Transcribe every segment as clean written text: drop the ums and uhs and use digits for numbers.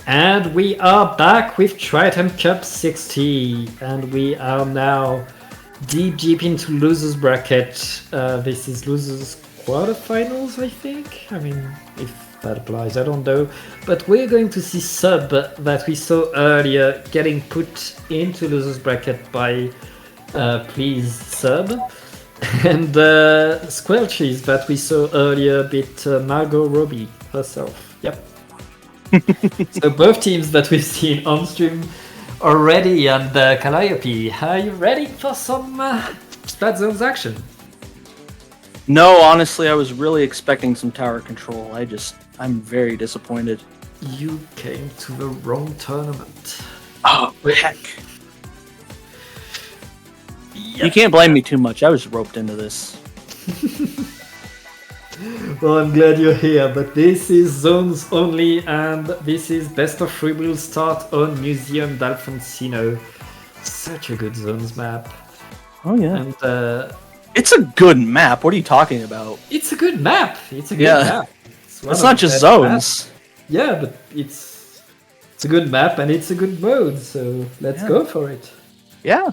And we are back with Triton Cup 60, and we are now deep into losers bracket. This is losers quarterfinals, I think. I mean, if that applies, I don't know. But we're going to see Sub that we saw earlier getting put into losers bracket by Please Sub, and Squelchies that we saw earlier beat Margot Robbie herself. Yep. So both teams that we've seen on stream already, and Calliope, are you ready for some Splat Zones action? No, honestly, I was really expecting some tower control. I'm very disappointed. You came to the wrong tournament. Oh, heck. Yep. You can't blame me too much. I was roped into this. Well, I'm glad you're here, but this is zones only, and this is best of 3 will start on Museum d'Alfonsino. Such a good zones map. Oh yeah. And it's a good map. What are you talking about? It's a good map. It's a good map. It's not just zones. Maps. Yeah, but it's a good map and it's a good mode, so let's go for it. Yeah.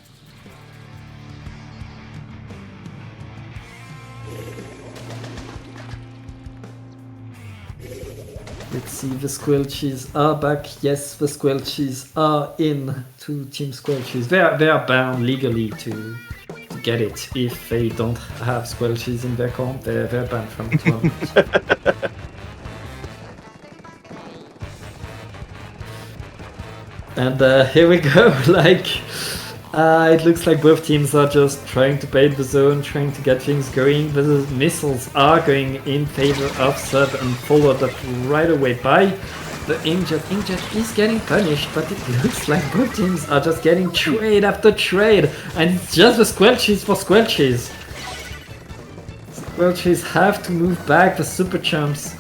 Let's see, the squelchies are back. Yes, the squelchies are in to Team Squelchies. They are bound legally to get it. If they don't have squelchies in their comp, they're banned from the tournament. And here we go. It looks like both teams are just trying to bait the zone, trying to get things going. The missiles are going in favor of Sub and followed up right away by the Inkjet. Inkjet is getting punished, but it looks like both teams are just getting trade after trade, and it's just the squelchies for squelchies. Squelchies have to move back. The super champs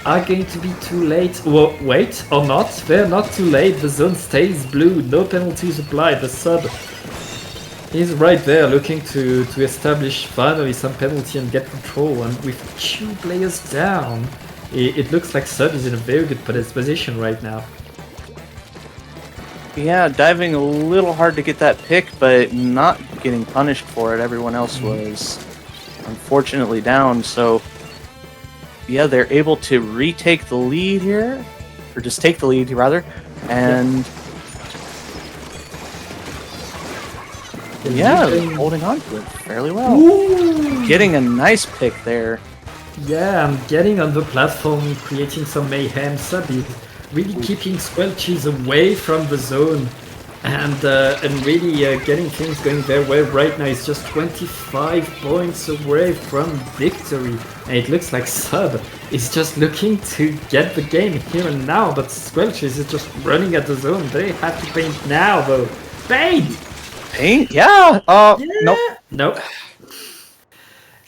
are going to be too late. Well, wait, or not. They're not too late. The zone stays blue. No penalties applied. The Sub is right there looking to establish finally some penalty and get control. And with 2 players down, it looks like Sub is in a very good position right now. Yeah, diving a little hard to get that pick, but not getting punished for it. Everyone else was unfortunately down, so yeah, they're able to retake the lead here, or just take the lead rather, and holding on to it fairly well. Ooh. Getting a nice pick there. Yeah, I'm getting on the platform, creating some mayhem. Sub is really keeping squelchies away from the zone, and really getting things going their way right now. It's just 25 points away from victory, and it looks like Sub is just looking to get the game here and now, but Squelchies is just running at the zone. They have to paint now though. Paint! Paint? Yeah! Nope.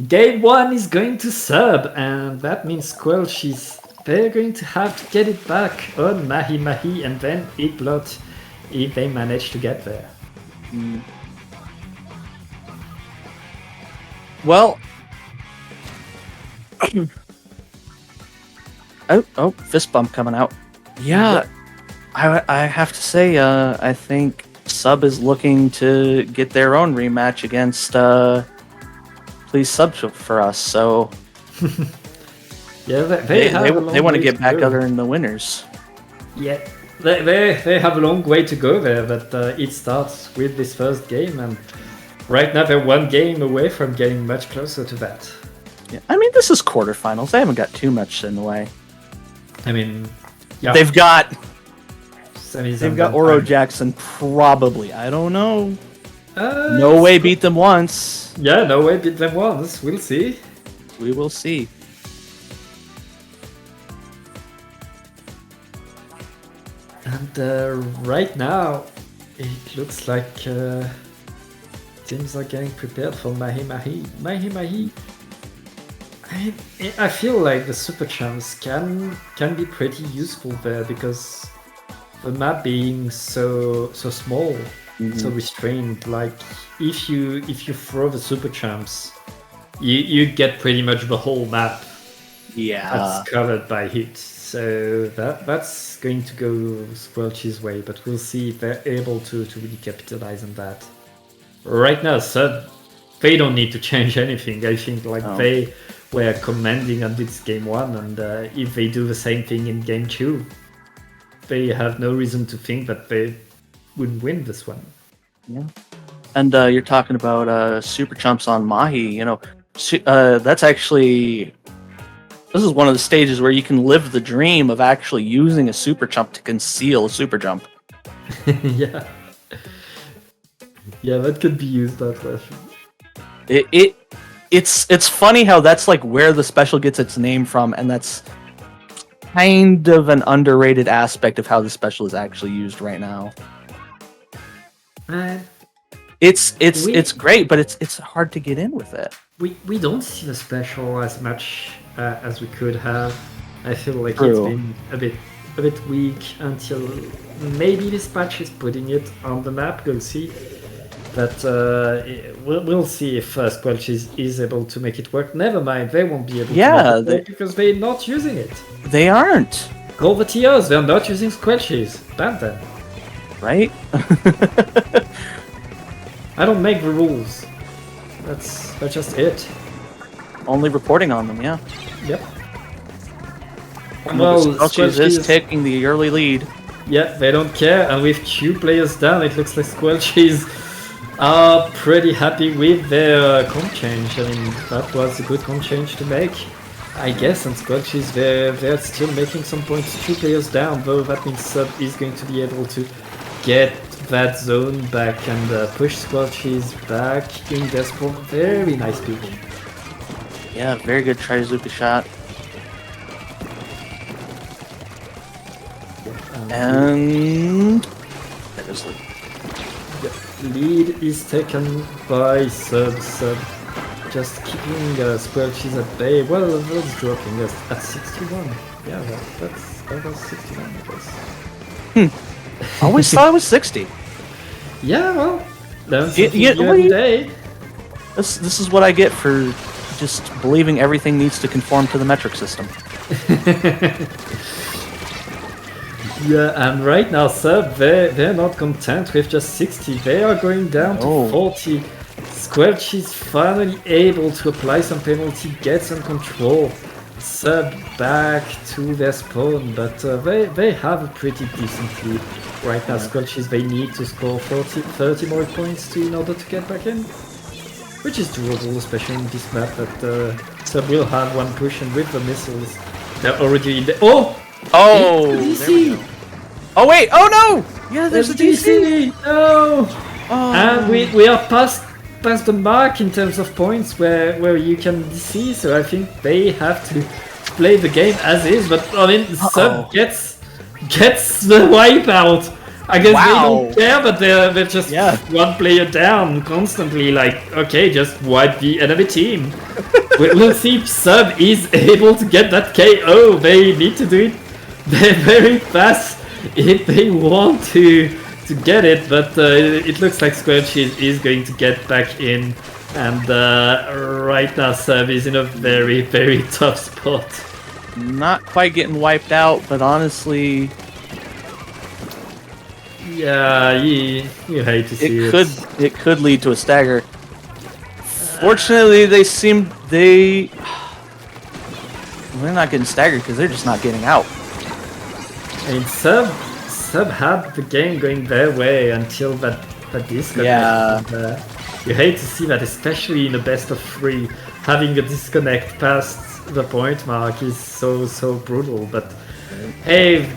Game 1 is going to Sub, and that means Squelchies, they're going to have to get it back on Mahi-Mahi and then Inkblot if they manage to get there. Well, oh, fist bump coming out. Yeah, I have to say, I think Sub is looking to get their own rematch against Please Sub for us. So yeah, they want to get back other than the winners. Yeah. They have a long way to go there, but it starts with this first game, and right now they're 1 game away from getting much closer to that. Yeah, I mean, this is quarterfinals. They haven't got too much in the way. I mean, yeah. They've got Oro Jackson, probably. I don't know. No way beat them once. Yeah, no way beat them once. We'll see. We will see. And right now, it looks like teams are getting prepared for Mahi-Mahi. Mahi-Mahi, I feel like the super champs can be pretty useful there, because the map being so small, so restrained. Like if you throw the super champs, you get pretty much the whole map. Yeah, that's covered by hits. So that's going to go Squelch's way, but we'll see if they're able to really capitalize on that. Right now, Sub, they don't need to change anything. I think they were commanding on this game 1, and if they do the same thing in game 2, they have no reason to think that they wouldn't win this one. Yeah. And you're talking about super chumps on Mahi. That's actually... This is one of the stages where you can live the dream of actually using a super chump to conceal a super jump. Yeah. Yeah, that could be used that version. It's funny how that's like where the special gets its name from, and that's kind of an underrated aspect of how the special is actually used right now. It's great, but it's hard to get in with it. We don't see the special as much as we could have. I feel like True. It's been a bit weak until maybe this patch is putting it on the map. We'll see. But we'll see if Squelchies is able to make it work. Never mind, they won't be able to make it work because they're not using it. They aren't. Call the TOs, they're not using Squelchies. Ban them. Right? I don't make the rules. That's just it. Only reporting on them, yeah. Yep. Well, Squelchies is taking the early lead. Yeah, they don't care, and with 2 players down, it looks like Squelchies are pretty happy with their comp change. I mean, that was a good comp change to make, I guess, and Squelchies, they're still making some points. 2 players down, though that means Sub is going to be able to get that zone back and push Squelchies back in their spawn. Very nice peek. Yeah, very good Trizuka shot. And that is lead. The lead is taken by Sub. Sub just keeping Squelchies at bay. Well, that's dropping us at 61. Yeah, that was 61, I guess. I always thought it was 60. Yeah, well, learn something every day. This is what I get for just believing everything needs to conform to the metric system. Yeah, and right now, Sub, they're not content with just 60. They are going down to 40. Squelchies finally able to apply some penalty, get some control. Sub back to their spawn, but they have a pretty decent lead. Right now, Squelchies, they need to score 30 more points in order to get back in. Which is doable, especially in this map, that Sub will have one push, and with the missiles, they're already in the... Oh! DC! Oh wait! Oh no! Yeah, there's a DC! No! Oh. And we are past the mark in terms of points where you can DC, so I think they have to play the game as is, but I mean, Sub gets the wipeout. I guess they don't care, but they're just one player down constantly, like, okay, just wipe the enemy team. We'll see if Sub is able to get that KO. They need to do it very fast if they want to get it, but it looks like Squelchies is going to get back in, and right now Sub is in a very, very tough spot. Not quite getting wiped out, but honestly... Yeah, you hate to see it. It could lead to a stagger. Fortunately, they're not getting staggered because they're just not getting out. I mean, Sub had the game going their way until that disconnect. Yeah. And, you hate to see that, especially in a best of 3. Having a disconnect past the point mark is so brutal. But hey,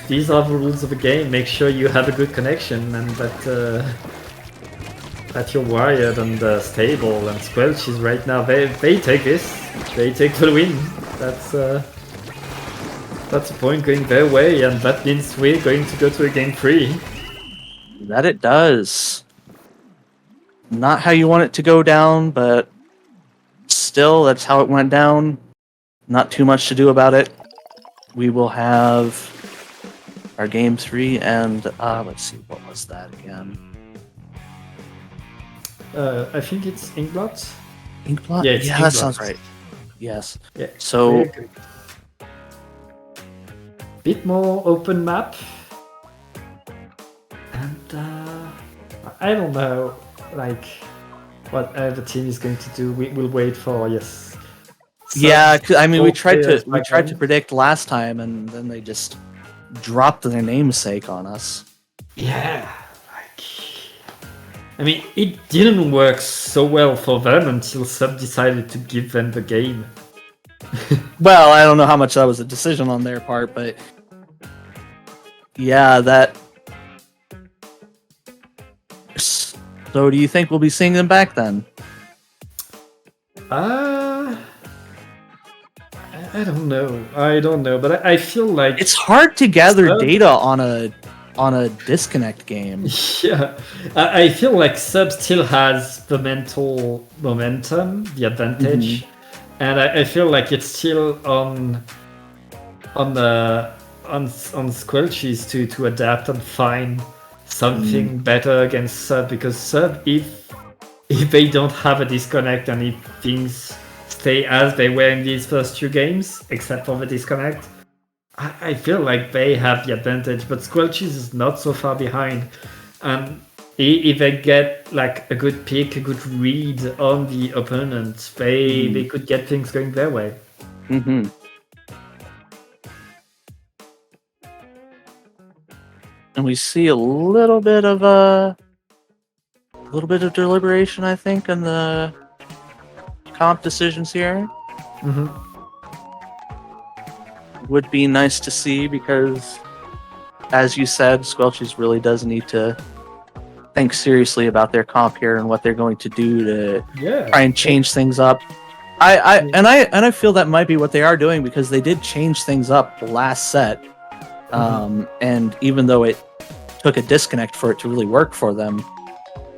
these are the rules of the game. Make sure you have a good connection and that you're wired and stable. And Squelchies right now, they take this. They take the win. That's a point going their way, and that means we're going to go to a game 3. That it does. Not how you want it to go down, but still, that's how it went down. Not too much to do about it. We will have our game 3, and let's see, what was that again? I think it's Inkblot. Inkblot? Yeah, Inkblot. That sounds right. Yes. Yeah. So bit more open map. And I don't know, like, what the team is going to do. We'll wait for, yes. Yeah, I mean, we tried players to predict last time, and then they just dropped their namesake on us. Yeah, like, I mean, it didn't work so well for them until Sub decided to give them the game. Well, I don't know how much that was a decision on their part, but yeah, that. So, do you think we'll be seeing them back then? I don't know, but I feel like it's hard to gather data on a disconnect game. Yeah, I feel like Sub still has the mental momentum, the advantage, and I feel like it's still on Squelchies to adapt and find something better against Sub, because Sub, if they don't have a disconnect and if things stay as they were in these first 2 games, except for the disconnect, I feel like they have the advantage, but Squelchies is not so far behind. And if they get like a good pick, a good read on the opponent, they could get things going their way. Mm-hmm. And we see a little bit of deliberation, I think, in the comp decisions here. Would be nice to see, because, as you said, Squelchies really does need to think seriously about their comp here and what they're going to do to try and change things up. I feel that might be what they are doing, because they did change things up the last set, and even though it took a disconnect for it to really work for them,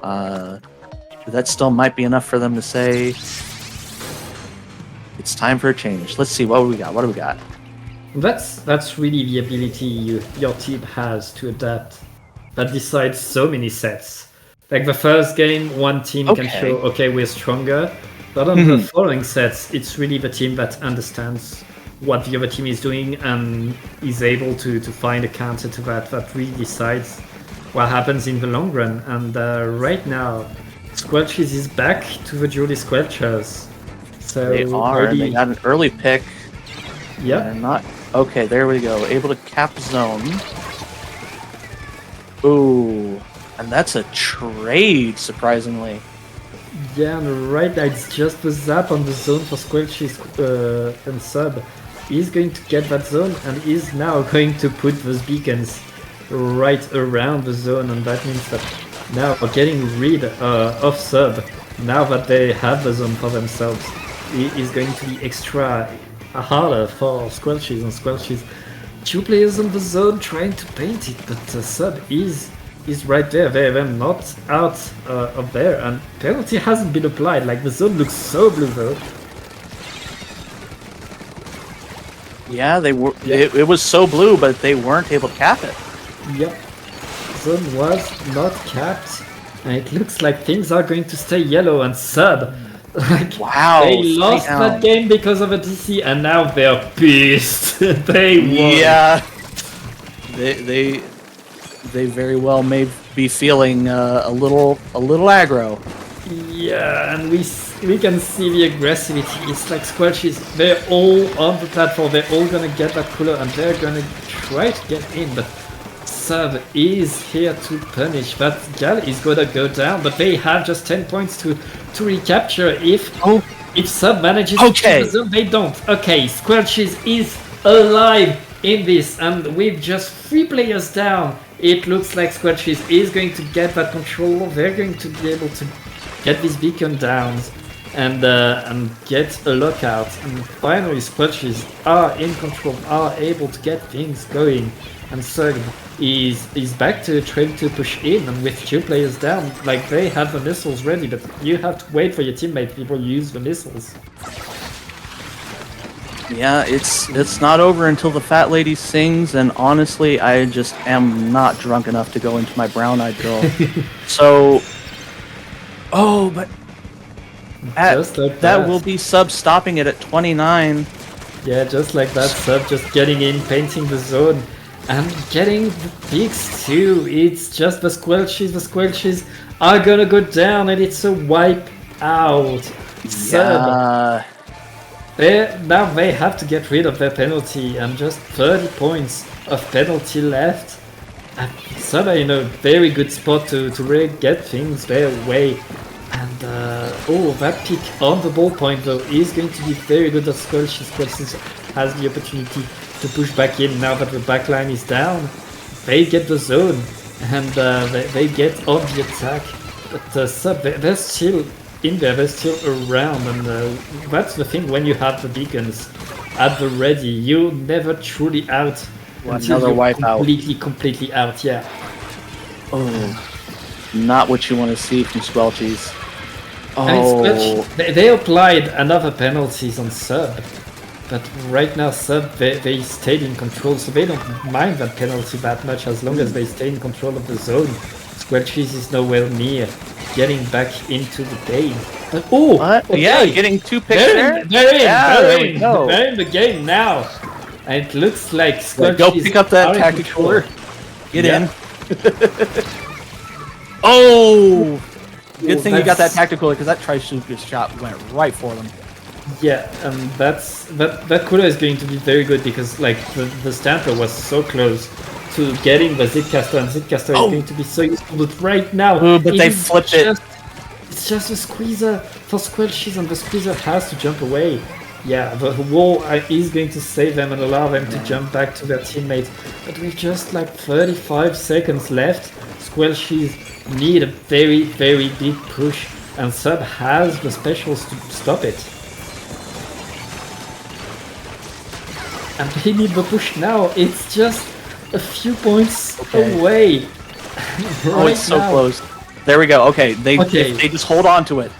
that still might be enough for them to say it's time for a change. Let's see, what do we got? That's really the ability your team has to adapt, that decides so many sets. Like the first game, one team can show, okay, we're stronger, but on the following sets, it's really the team that understands what the other team is doing and is able to find a counter to that really decides what happens in the long run. And right now, Squelchies is back to the Julie Squelchers. So they are. They got an early pick. Yep. They're not. Okay, there we go. Able to cap zone. Ooh, and that's a trade, surprisingly. Yeah, and right now it's just the zap on the zone for Squelchies and Sub. He's going to get that zone, and he's now going to put those beacons right around the zone, and that means that now we're getting rid of Sub. Now that they have the zone for themselves, it is going to be extra harder for Squelchies, and Squelchies 2 players on the zone trying to paint it, but Sub is right there. They're not out of there, and penalty hasn't been applied. Like, the zone looks so blue though. Yeah, they were. It was so blue, but they weren't able to cap it. Yep, zone was not capped, and it looks like things are going to stay yellow. And Sub, like, wow, they lost that game because of a DC, and now they're pissed. They won. Yeah, they very well may be feeling a little aggro. Yeah, and we can see the aggressivity. It's like Squelchies, they're all on the platform, they're all gonna get that cooler and they're gonna try to get in, but Sub is here to punish. That gal is gonna go down, but they have just 10 points to recapture if Sub manages to keep the zone. They don't. Okay, Squelchies is alive in this, and with just 3 players down, it looks like Squelchies is going to get that control. They're going to be able to get these beacon downs and get a lockout. And finally, Squelchies are in control, are able to get things going. And Sug is back to trying to push in, and with 2 players down, like, they have the missiles ready, but you have to wait for your teammate before you use the missiles. Yeah, it's not over until the fat lady sings, and honestly, I just am not drunk enough to go into my brown-eyed girl. So, but that will be Sub stopping it at 29. Yeah, just like that, Sub just getting in, painting the zone, and getting the picks too. It's just the squelchies are gonna go down, and it's a wipe out. Sub, now they have to get rid of their penalty, and just 30 points of penalty left. And Sub are in a very good spot to really get things their way. And that pick on the ballpoint though is going to be very good at Squelchies. Squelchies has the opportunity to push back in now that the backline is down. They get the zone and they get on the attack. But Sub, they're still in there, they're still around, and that's the thing when you have the beacons at the ready. You're never truly out until another you're wipe completely out, yeah. Oh, not what you want to see from Squelchies. Oh, they applied another penalties on Sub, but right now Sub they stayed in control, so they don't mind that penalty that much as long as they stay in control of the zone. Squelchies is nowhere near getting back into the game. But, okay. Yeah, getting 2 picks there. They're in the game now, and it looks like Squelchies go pick up that tactical. Get in. Good thing you got that tactical because that Triton shot went right for them. Yeah, that cooler is going to be very good because like the Stamper was so close to getting the Zitcaster, and Zitcaster is going to be so useful. But right now, but they flipped it. It's just a squeezer for Squelchies, and the squeezer has to jump away. Yeah, the wall is going to save them and allow them to jump back to their teammates. But with just like 35 seconds left, Squelchies need a very big push, and Sub has the specials to stop it. And they need the push now. It's just a few points away. It's so close. There we go. Okay, they just hold on to it.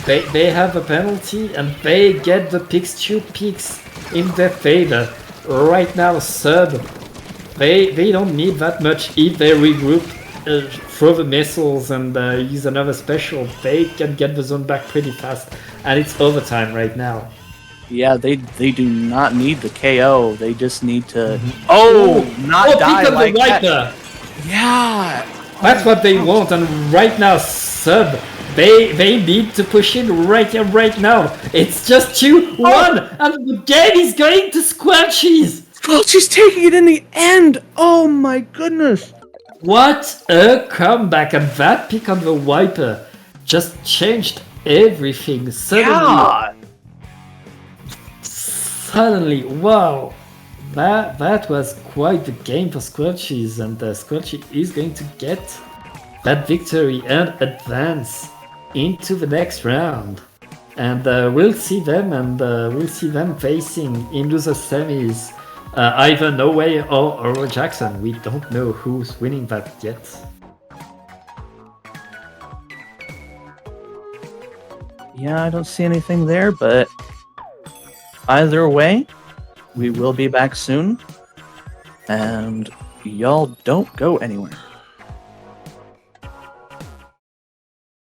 They have a penalty and they get the two picks in their favor. Right now, Sub, they don't need that much. If they regroup, throw the missiles and use another special, they can get the zone back pretty fast. And it's overtime right now. Yeah, they do not need the KO. They just need to die like that. Yeah, that's what they want. And right now, Sub, they need to push in right here, right now. It's just 2-1, and the game is going to Squelchies. Squelchies taking it in the end. Oh my goodness! What a comeback! And that pick on the Wiper just changed everything. Suddenly, wow, that was quite the game for Squelchies, and Squelchies is going to get that victory and advance into the next round. And we'll see them facing in loser semis either Norway or Jackson. We don't know who's winning that yet. Yeah, I don't see anything there, but either way, we will be back soon, and y'all don't go anywhere.